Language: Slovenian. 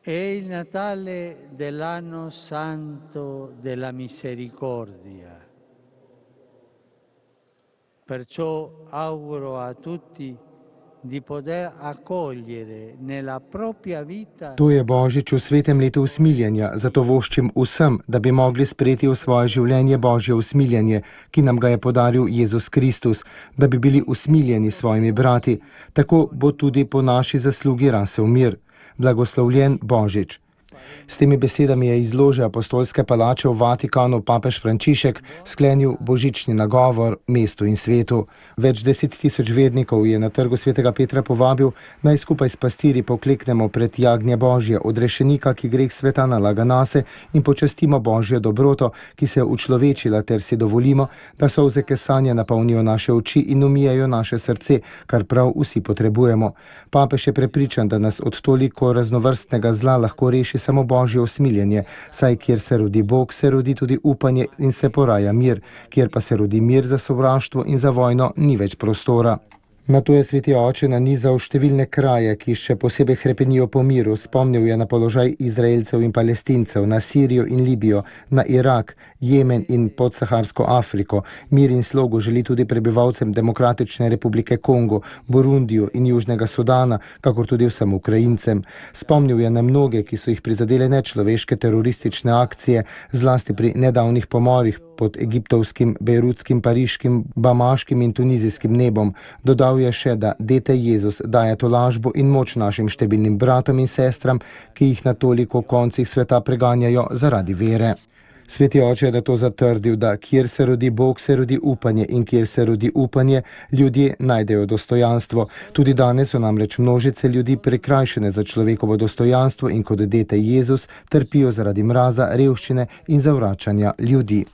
È il Natale dell'anno santo della misericordia. Perciò auguro a tutti di poter accogliere nella propria vita. To je Božič v svetem letu usmiljenja, zato voščim vsem, da bi mogli sprejeti v svoje življenje Božje usmiljenje, ki nam ga je podaril Jezus Kristus, da bi bili usmiljeni s svojimi brati. Tako bo tudi po naši zaslugi rasel mir. Blagoslovljen Božič. S temi besedami je iz lože Apostolske palače v Vatikanu papež Frančišek sklenil božični nagovor mestu in svetu. Več 10 000 vernikov je na trgu svetega Petra povabil, naj skupaj s pastirji pokleknemo pred jagnje Božje, odrešenika, ki greh sveta nalaga nase, in počastimo Božjo dobroto, ki se je učlovečila, ter si dovolimo, da solze kesanja napolnijo naše oči in umijajo naše srce, kar prav vsi potrebujemo. Papež je prepričan, da nas od toliko raznovrstnega zla lahko reši samo Božje usmiljenje, saj kjer se rodi Bog, se rodi tudi upanje in se poraja mir, kjer pa se rodi mir, za sovraštvo in za vojno ni več prostora. Nato je sveti oče nanizal številne kraje, ki še posebej hrepenijo po miru. Spomnil je na položaj Izraelcev in Palestincev, na Sirijo in Libijo, na Irak, Jemen in podsaharsko Afriko. Mir in slogo želi tudi prebivalcem Demokratične republike Kongo, Burundiju in Južnega Sudana, kakor tudi vsem Ukrajincem. Spomnil je na mnoge, ki so jih prizadele nečloveške teroristične akcije, zlasti pri nedavnih pomorih pod egiptovskim, bejrutskim, pariškim, bamaškim in tunizijskim nebom. Dodal je še, da dete Jezus daje tolažbo in moč našim številnim bratom in sestram, ki jih na toliko koncih sveta preganjajo zaradi vere. Sveti oče je da to zatrdil, da kjer se rodi Bog, se rodi upanje, in kjer se rodi upanje, ljudje najdejo dostojanstvo. Tudi danes so namreč množice ljudi prikrajšene za človekovo dostojanstvo in kot dete Jezus trpijo zaradi mraza, revščine in zavračanja ljudi.